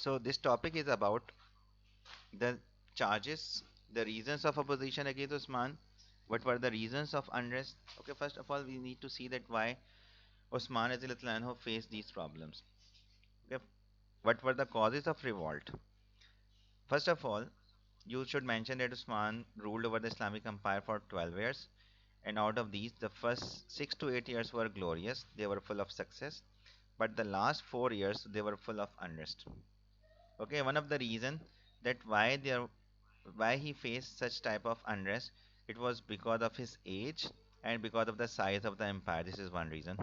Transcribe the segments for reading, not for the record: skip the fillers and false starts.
So this topic is about the charges, the reasons of opposition against Usman. What were the reasons of unrest? Okay, first of all, we need to see that why Usman Azil Anhu faced these problems. Okay, what were the causes of revolt? First of all, you should mention that Usman ruled over the Islamic Empire for 12 years, and out of these, the first 6 to 8 years were glorious, they were full of success, but the last 4 years they were full of unrest. Okay, one of the reason that why he faced such type of unrest, it was because of his age and because of the size of the empire. This is one reason.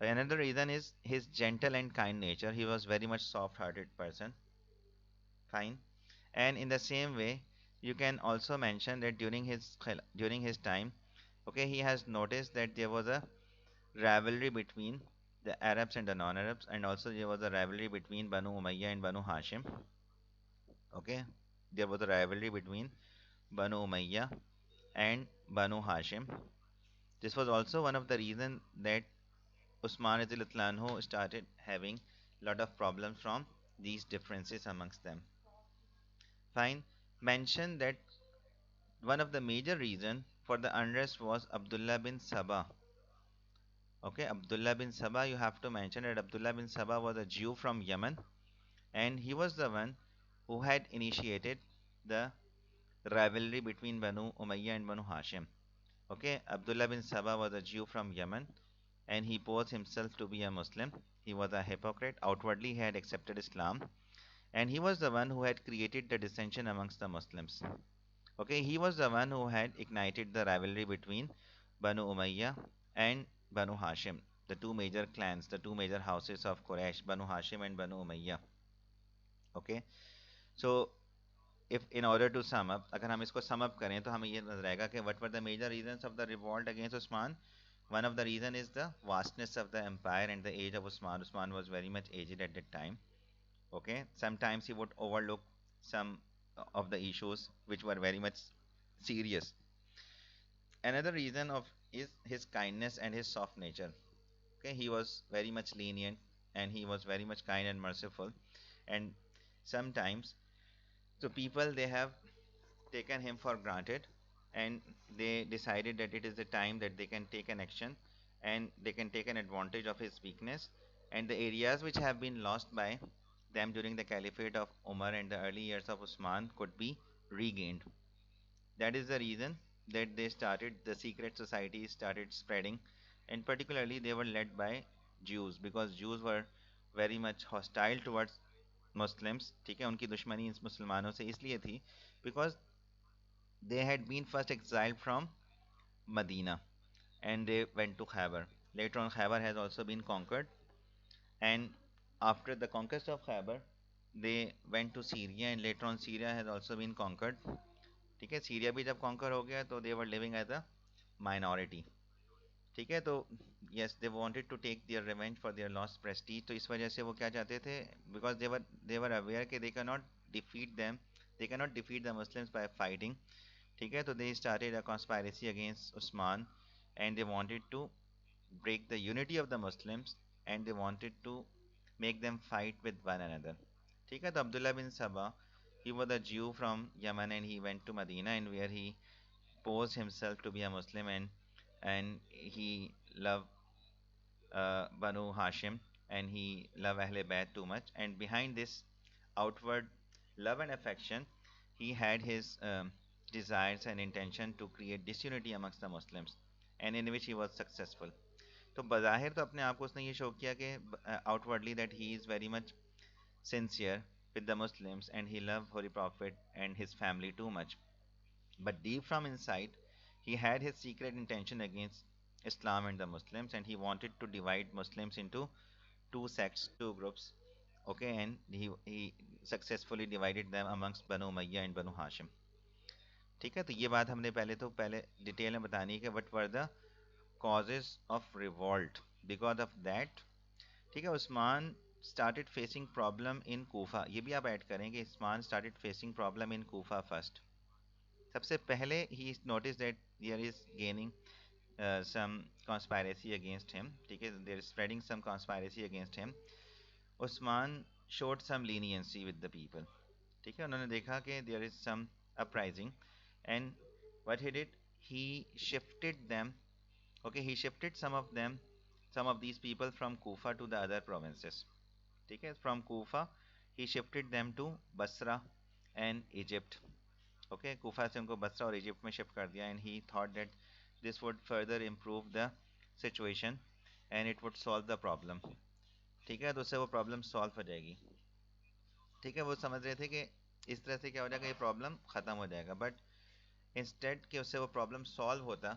Another reason is his gentle and kind nature. He was very much soft-hearted person. Fine. And in the same way, you can also mention that during his time, okay, he has noticed that there was a rivalry between the Arabs and the non-Arabs, and also there was a rivalry between Banu Umayyah and Banu Hashim. Okay, there was a rivalry between Banu Umayyah and Banu Hashim. This was also one of the reasons that Usman Anhu started having a lot of problems from these differences amongst them. Fine. Mention that one of the major reason for the unrest was Abdullah bin Sabah. Okay, Abdullah bin Sabah, you have to mention that Abdullah bin Sabah was a Jew from Yemen, and he was the one who had initiated the rivalry between Banu Umayyah and Banu Hashim. Okay, Abdullah bin Sabah was a Jew from Yemen, and he posed himself to be a Muslim. He was a hypocrite. Outwardly, he had accepted Islam, and he was the one who had created the dissension amongst the Muslims. Okay, he was the one who had ignited the rivalry between Banu Umayyah and Banu Hashim, the two major clans, the two major houses of Quraysh, Banu Hashim and Banu Umayyah. Okay, so if in order to sum up, अगर हम इसको sum up करें तो हमें ये नजर आएगा कि what were the major reasons of the revolt against Usman? One of the reason is the vastness of the empire and the age of Usman. Usman was very much aged at that time. Okay, sometimes he would overlook some of the issues which were very much serious. Another reason of is his kindness and his soft nature. Okay, he was very much lenient and he was very much kind and merciful. And sometimes, so people they have taken him for granted, and they decided that it is the time that they can take an action and they can take an advantage of his weakness, and the areas which have been lost by them during the Caliphate of Umar and the early years of Usman could be regained. That is the reason that they started the secret societies started spreading, and particularly they were led by Jews, because Jews were very much hostile towards Muslims. ठीक है, उनकी दुश्मनी इस मुसलमानों से इसलिए थी because they had been first exiled from Medina and they went to Khyber. Later on, Khyber has also been conquered, and after the conquest of Khyber, they went to Syria, and later on, Syria has also been conquered. ठीक है, Syria भी जब conquer हो गया तो they were living as a minority. ठीक है, तो yes they wanted to take their revenge for their lost prestige. तो इस वजह से वो क्या चाहते थे, बिकॉज दे वर अवेयर कि they can not defeat them, they can not defeat the Muslims by fighting. ठीक है, तो they started a conspiracy against Usman, and they wanted to break the unity of the Muslims, and they wanted to make them fight with one another. ठीक है, तो अब्दुल्ला बिन सबा, he was a Jew from Yemen and he went to Medina, and where he posed himself to be a Muslim, and he loved Banu Hashim, and he loved Ahle Bayt too much, and behind this outward love and affection he had his desires and intention to create disunity amongst the Muslims, and in which he was successful. तो बज़ाहिर तो अपने आप को उसने ये show किया कि outwardly that he is very much sincere with the Muslims and he loved Holy Prophet and his family too much. But deep from inside, he had his secret intention against Islam and the Muslims, and he wanted to divide Muslims into two sects, two groups. Okay, and he successfully divided them amongst Banu Umayyah and Banu Hashim. ठीक है, तो ये बात हमने पहले detail में बतानी है कि what were the causes of revolt. Because of that, ठीक है, Usman started facing problem in Kufa. ये भी आप ऐड करेंगे, Usman started facing problem in Kufa first. सबसे पहले he noticed that there is gaining some conspiracy against him. ठीक है, there is spreading some conspiracy against him. Usman showed some leniency with the people. ठीक है, उन्होंने देखा कि there is some uprising, and what he did, he shifted them. Okay, he shifted some of them, some of these people from Kufa to the other provinces. ठीक है, from Kufa he shifted them to Basra and Egypt. Okay, Kufa से उनको बसरा और Egypt में shift कर दिया, and he thought that this would further improve the situation and it would solve the problem. ठीक है, तो उससे वो प्रॉब्लम सॉल्व हो जाएगी. ठीक है, वो समझ रहे थे कि इस तरह से क्या हो जाएगा, ये प्रॉब्लम खत्म हो जाएगा, बट इंस्टेड कि उससे वो प्रॉब्लम सॉल्व होता.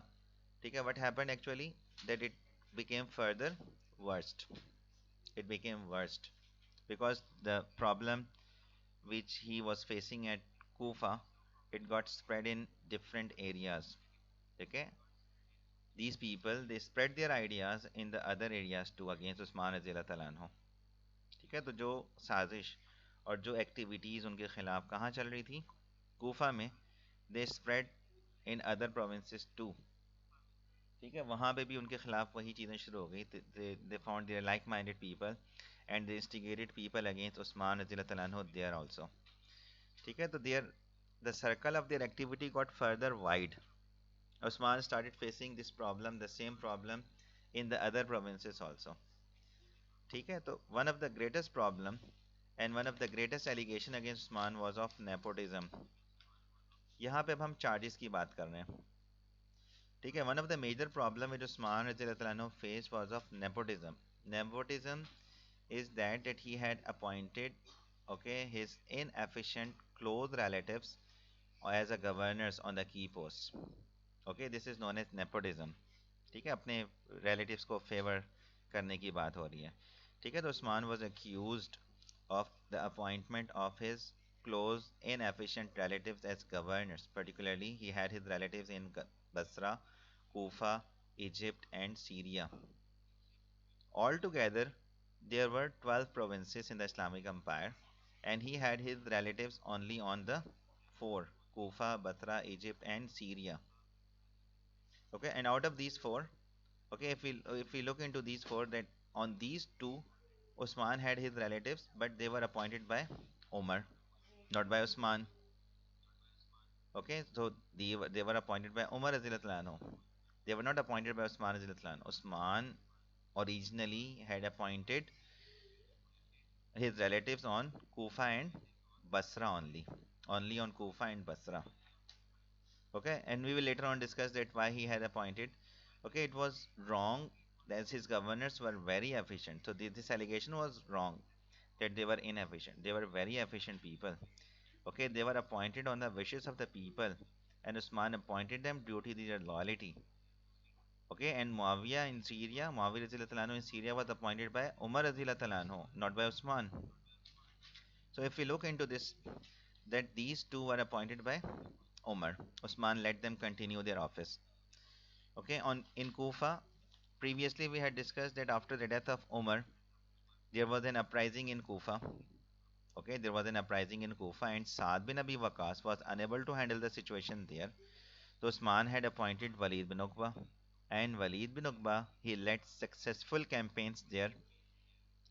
ठीक है, what happened actually, that it became further worst. It became worst because the problem which he was facing at Kufa, it got spread in different areas. Okay, these people, they spread their ideas in the other areas too against Usman रज़ी अल्लाह तआला अन्हु. ठीक है, तो जो साजिश और जो एक्टिविटीज उनके खिलाफ कहाँ चल रही थी, कूफा में, they spread in other provinces too. ठीक है, वहाँ पे भी उनके खिलाफ वही चीज़ें शुरू हो गई. They found there like minded people and they instigated people against Usman रज़ी अल्लाह तआला अन्हु देयर आल्सो. ठीक है, तो there the circle of their activity got further wide. Osman started facing this problem, the same problem in the other provinces also. ठीक है, तो one of the greatest problem and one of the greatest allegation against Usman was of nepotism. यहाँ पे अब हम charges की बात कर रहे हैं. ठीक है, one of the major problem which Usman रज़ी अल्लाह faced was of nepotism. Nepotism is that he had appointed, okay, his inefficient close relatives as a governors on the key posts. Okay, this is known as nepotism. ठीक है, अपने relatives को favor करने की बात हो रही है. ठीक है, तो Usman was accused of the appointment of his close inefficient relatives as governors. Particularly, he had his relatives in Basra, Kufa, Egypt, and Syria. Altogether, there were 12 provinces in the Islamic Empire, and he had his relatives only on the four: Kufa, Basra, Egypt, and Syria. Okay, and out of these four, okay, if we look into these four, that on these two, Usman had his relatives, but they were appointed by Umar, not by Usman. Okay, so they were appointed by Umar Azizullah anhu. They were not appointed by Usman Azizullah anhu. Usman originally had appointed his relatives on Kufa and Basra only on Kufa and Basra. Okay, and we will later on discuss that why he had appointed. Okay, it was wrong as his governors were very efficient. So this allegation was wrong, that they were inefficient. They were very efficient people. Okay, they were appointed on the wishes of the people, and Usman appointed them due to their loyalty. Okay, and Muawiyah in Syria, Muawiyah Radhiyallahu anhu in Syria was appointed by Umar Radhiyallahu anhu, not by Usman. So if we look into this, that these two were appointed by Umar. Usman let them continue their office. Okay, on in Kufa, previously we had discussed that after the death of Umar, there was an uprising in Kufa. Okay, there was an uprising in Kufa, and Saad bin Abi Waqas was unable to handle the situation there. So Usman had appointed Walid bin Uqba, and Walid bin Uqba, he led successful campaigns there,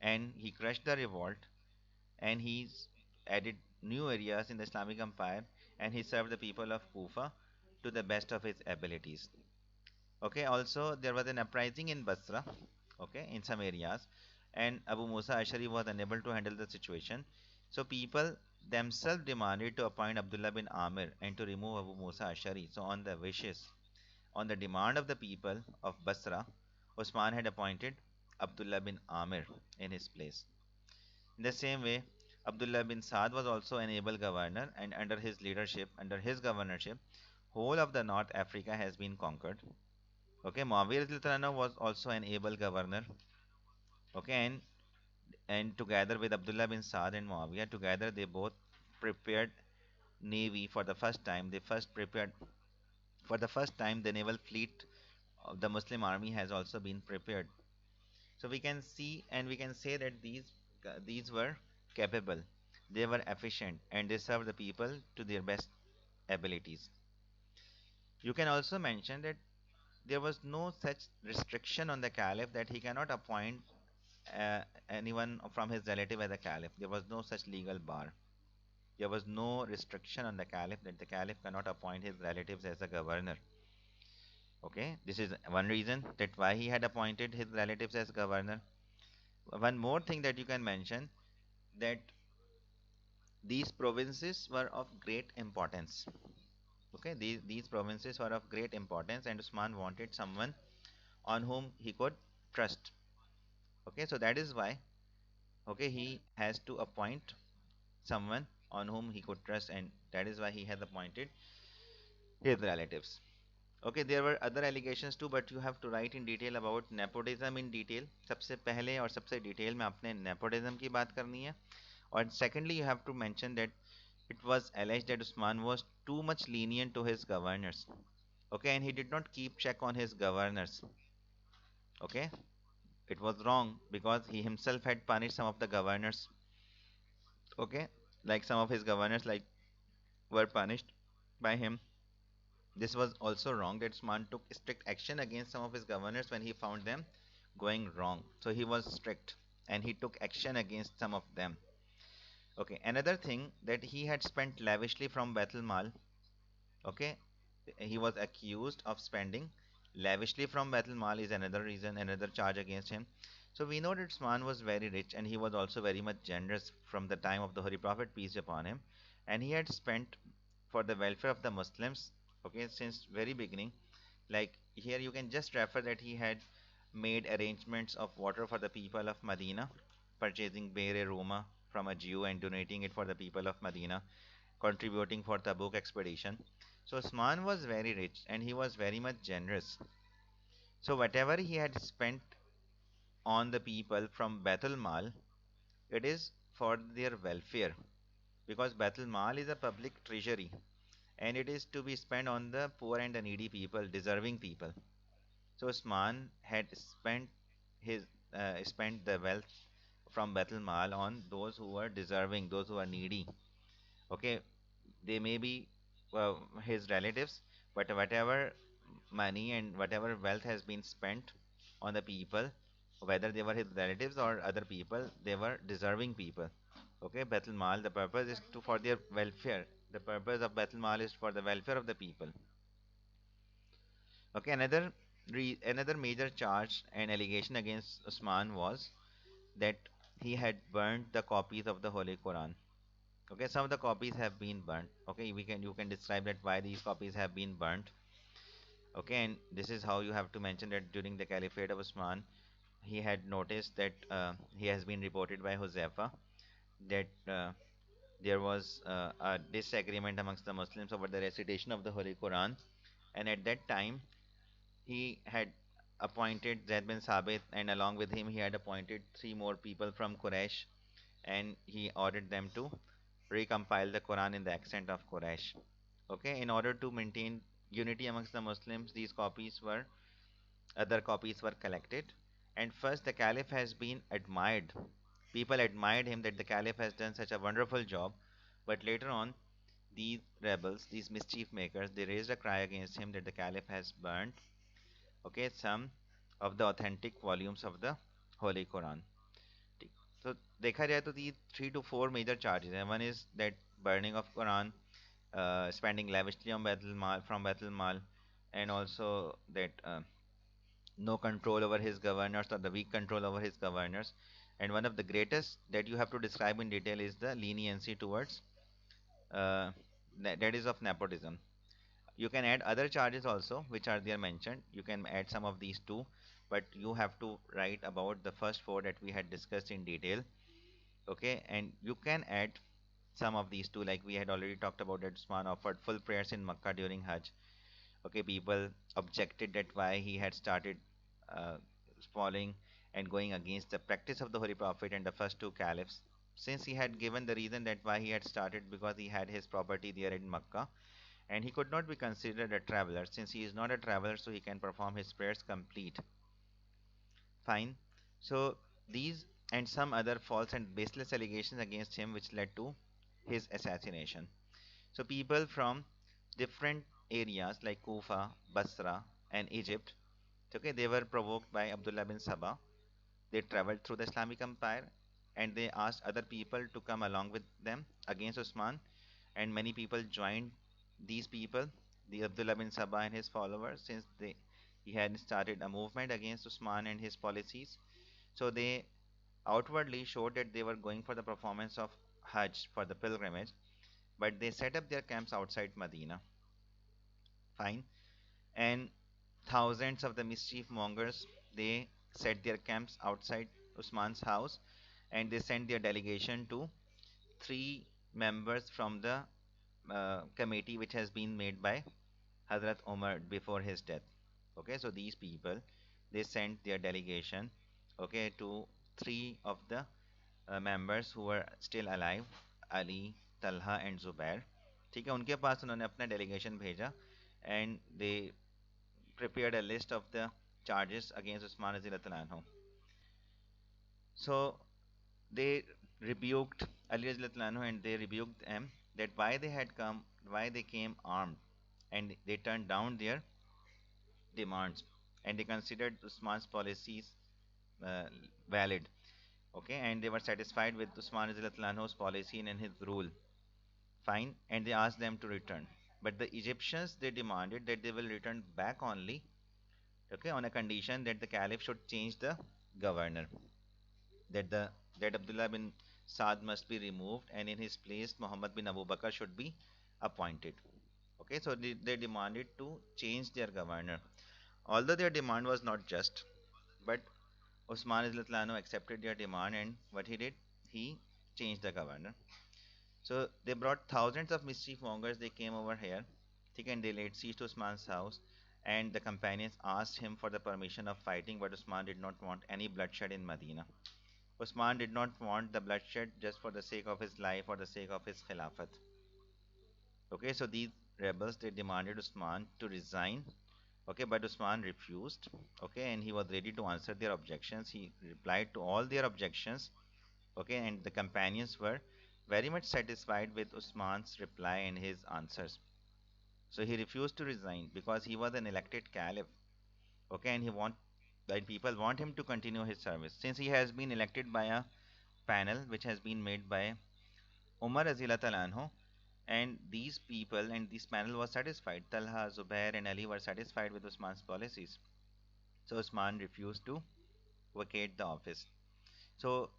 and he crushed the revolt, and he added new areas in the Islamic Empire, and he served the people of Kufa to the best of his abilities. Okay, also there was an uprising in Basra, okay, in some areas, and Abu Musa Ashari was unable to handle the situation. So people themselves demanded to appoint Abdullah bin Amir and to remove Abu Musa Ashari. So on the wishes, on the demand of the people of Basra, Usman had appointed Abdullah bin Amir in his place. In the same way, Abdullah bin Saad was also an able governor, and under his leadership, under his governorship, whole of the North Africa has been conquered. Okay, Muawiyah was also an able governor. Okay, and together with Abdullah bin Saad and Muawiyah, together they both prepared navy for the first time. They first prepared for the first time the naval fleet of the Muslim army has also been prepared. So we can see and we can say that these were capable, they were efficient, and they served the people to their best abilities. You can also mention that there was no such restriction on the caliph that he cannot appoint anyone from his relative as a caliph. There was no such legal bar. There was no restriction on the caliph that the caliph cannot appoint his relatives as a governor. Okay, this is one reason that why he had appointed his relatives as governor. One more thing that you can mention, that these provinces were of great importance. Okay, these provinces were of great importance, and Usman wanted someone on whom he could trust. Okay, so that is why, okay, he has to appoint someone on whom he could trust, and that is why he has appointed his relatives. Okay, there were other allegations too, but you have to write in detail about nepotism in detail. सबसे पहले और सबसे detail में आपने nepotism की बात करनी है. And secondly, you have to mention that it was alleged that Usman was too much lenient to his governors. Okay, and he did not keep check on his governors. Okay, it was wrong because he himself had punished some of the governors. Okay, like some of his governors like were punished by him. This was also wrong that Usman took strict action against some of his governors when he found them going wrong. So he was strict and he took action against some of them. Okay, another thing that he had spent lavishly from Baitul Mal. Okay, he was accused of spending lavishly from Baitul Mal is another reason, another charge against him. So we know that Usman was very rich and he was also very much generous from the time of the Holy Prophet, peace be upon him, and he had spent for the welfare of the Muslims. Okay, since very beginning. Like here, you can just refer that he had made arrangements of water for the people of Medina, purchasing Beir Roma from a Jew and donating it for the people of Medina, contributing for Tabuk expedition. So Usman was very rich and he was very much generous. So whatever he had spent on the people from Baitul Mal, it is for their welfare because Baitul Mal is a public treasury and it is to be spent on the poor and the needy people, deserving people. So Usman had spent the wealth from Baitul Mal on those who were deserving, those who are needy. Okay, they may be his relatives, but whatever money and whatever wealth has been spent on the people, whether they were his relatives or other people, they were deserving people. Okay, Baitul Mal, the purpose is to for their welfare. The purpose of Baitul Mal is for the welfare of the people. Okay, another major charge and allegation against Usman was that he had burnt the copies of the Holy Quran. Okay, some of the copies have been burnt. Okay, we can you can describe that why these copies have been burnt. Okay, and this is how you have to mention that during the Caliphate of Usman, he had noticed that he has been reported by Huzaifa that there was a disagreement amongst the Muslims over the recitation of the Holy Quran, and at that time he had appointed Zaid bin Sabit, and along with him, he had appointed three more people from Quraysh, and he ordered them to recompile the Quran in the accent of Quraysh. Okay, in order to maintain unity amongst the Muslims, these copies were other copies were collected. And first, the Caliph has been admired. People admired him that the Caliph has done such a wonderful job. But later on, these rebels, these mischief makers, they raised a cry against him that the Caliph has burnt, okay, some of the authentic volumes of the Holy Quran. ठीक. So देखा जाए तो these 3 to 4 major charges हैं. One is that burning of Quran, spending lavishly on Baitul Mal from Baitul Mal, and also that no control over his governors or the weak control over his governors. And one of the greatest that you have to describe in detail is the leniency towards uh, that is of nepotism. You can add other charges also, which are there mentioned. You can add some of these too, but you have to write about the first four that we had discussed in detail. Okay, and you can add some of these too, like we had already talked about that Usman offered full prayers in Makkah during Hajj. Okay, people objected that why he had started uh, following and going against the practice of the Holy Prophet and the first two caliphs. Since he had given the reason that why he had started because he had his property there in Makkah and he could not be considered a traveler. Since he is not a traveler, so he can perform his prayers complete. Fine. So these and some other false and baseless allegations against him which led to his assassination. So people from different areas like Kufa, Basra, and Egypt, okay, they were provoked by Abdullah bin Sabah. they traveled through the Islamic Empire and they asked other people to come along with them against Usman, and many people joined these people, the Abdullah bin Sabah and his followers, since he had started a movement against Usman and his policies. So they outwardly showed that they were going for the performance of Hajj for the pilgrimage, but they set up their camps outside Medina. Fine. And thousands of the mischief mongers, they set their camps outside Usman's house, and they sent their delegation to three members from the committee which has been made by Hazrat Umar before his death. Okay, so these people, they sent their delegation, okay, to three of the members who were still alive, Ali, Talha and Zubair. ठीक है, उनके पास उन्होंने अपना delegation भेजा, and they prepared a list of the charges against Usman Razil anhu. So they rebuked Ali Razil anhu, and they rebuked them that why they had come, why they came armed, and they turned down their demands, and they considered Usman's policies uh, valid. Okay, and they were satisfied with Usman Razil anhu's policy and his rule. Fine, and they asked them to return. But the Egyptians, they demanded that they will return back only, okay, on a condition that the caliph should change the governor, that the that Abdullah bin Saad must be removed, and in his place Muhammad bin Abu Bakr should be appointed. Okay, so they demanded to change their governor. Although their demand was not just, but Usman Izlatlano accepted their demand, and what he did, he changed the governor. So they brought thousands of mischief mongers. They came over here, and they laid siege to Usman's house. And the companions asked him for the permission of fighting, but Usman did not want any bloodshed in Medina. Usman did not want the bloodshed just for the sake of his life or the sake of his khilafat. Okay, so these rebels, they demanded Usman to resign. Okay, but Usman refused. Okay, and he was ready to answer their objections. He replied to all their objections. Okay, and the companions were very much satisfied with Usman's reply and his answers. So he refused to resign because he was an elected caliph. Okay, and he want that people want him to continue his service since he has been elected by a panel which has been made by Umar Azilat Anhu, and these people and this panel was satisfied. Talha, Zubair, and Ali were satisfied with Usman's policies. So Usman refused to vacate the office. So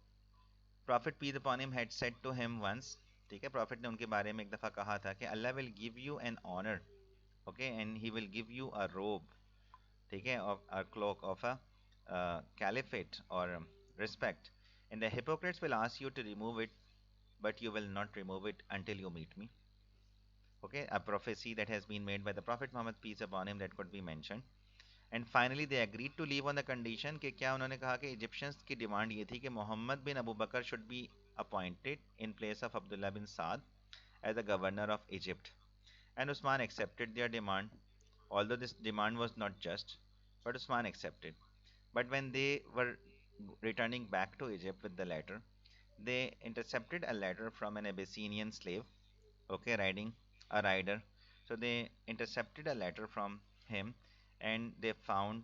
Prophet peace upon him had said to him once, ठीक है, Prophet ने उनके बारे में एक दफा कहा था कि Allah will give you an honor, okay, and He will give you a robe, ठीक है, of a cloak of a caliphate or respect, and the hypocrites will ask you to remove it, but you will not remove it until you meet me. Okay, a prophecy that has been made by the Prophet Muhammad peace upon him that could be mentioned. And finally they agreed to leave on the condition कि क्या उन्होंने कहा कि Egyptians की demand ये थी कि Mohammad bin Abu Bakr should be appointed in place of Abdullah bin Saad as the governor of Egypt, and Usman accepted their demand, although this demand was not just, but Usman accepted. But when they were returning back to Egypt with the letter, they intercepted a letter from an Abyssinian slave, okay, riding a rider. So they intercepted a letter from him, and they found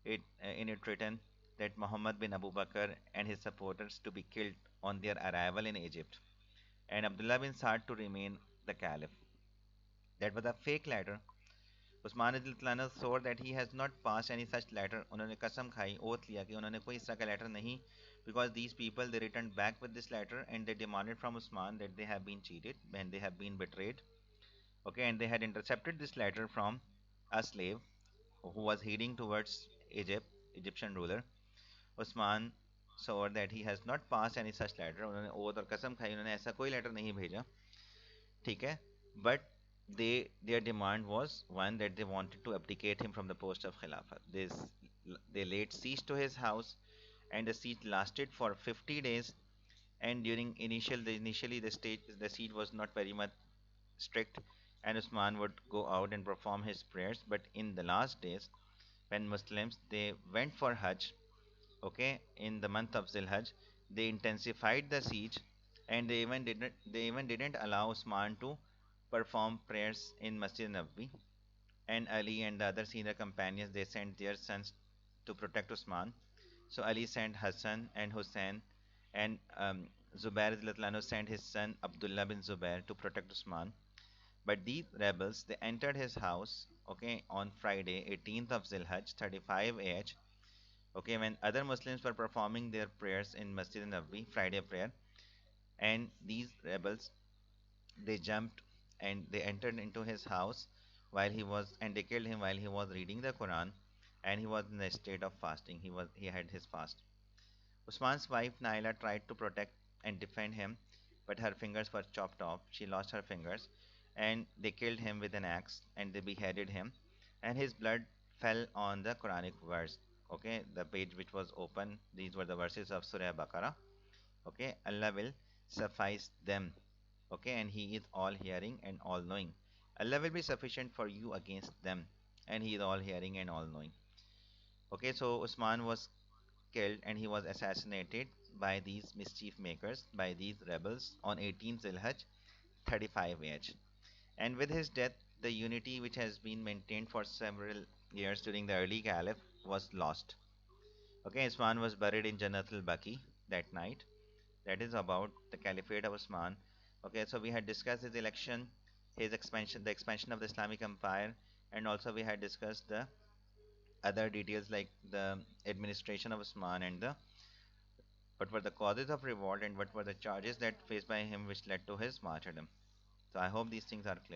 it in it written that Muhammad bin Abu Bakr and his supporters to be killed on their arrival in Egypt, and Abdullah bin Saad to remain the caliph. That was a fake letter. Usman Adil swore that he has not passed any such letter. उन्होंने कसम खाई, oath लिया कि उन्होंने कोई इस तरह का letter नहीं, because these people, they returned back with this letter and they demanded from Usman that they have been cheated and they have been betrayed. Okay, and they had intercepted this letter from a slave who was heading towards Egypt, Egyptian ruler. Usman swore that he has not passed any such letter. उन्होंने oath और कसम खाई, उन्होंने ऐसा कोई letter नहीं भेजा, ठीक है, but their demand was one that they wanted to abdicate him from the post of Khilafah. They laid siege to his house, and the siege lasted for 50 days. And during initially the siege was not very much strict, and Usman would go out and perform his prayers. But in the last days, when Muslims, they went for Hajj, okay, in the month of Zilhajj, they intensified the siege, and they even didn't allow Usman to perform prayers in Masjid Nabawi. And Ali and the other senior companions, they sent their sons to protect Usman. So Ali sent Hassan and Hussein, and Zubair radhiyallahu anhu sent his son Abdullah bin Zubair to protect Usman. But these rebels, they entered his house, okay, on Friday, 18th of Zilhaj, 35 AH, okay, when other Muslims were performing their prayers in Masjid Nabawi, Friday prayer, and these rebels, they jumped and they entered into his house while he was, and they killed him while he was reading the Quran, and he was in a state of fasting. He had his fast. Usman's wife Naila tried to protect and defend him, but her fingers were chopped off. She lost her fingers, and they killed him with an axe and they beheaded him, and his blood fell on the Quranic verse. Okay, the page which was open, these were the verses of Surah Baqarah. Okay, Allah will suffice them. Okay, and He is all hearing and all knowing. Allah will be sufficient for you against them, and He is all hearing and all knowing. Okay, so Usman was killed and he was assassinated by these mischief makers, by these rebels on 18th Zilhaj 35 age. And with his death, the unity which has been maintained for several years during the early Caliph was lost. Okay, Usman was buried in Jannatul Baqi that night. That is about the Caliphate of Usman. Okay, so we had discussed his election, his expansion, the expansion of the Islamic Empire, and also we had discussed the other details like the administration of Usman and the what were the causes of revolt and what were the charges that faced by him which led to his martyrdom. So I hope these things are clear.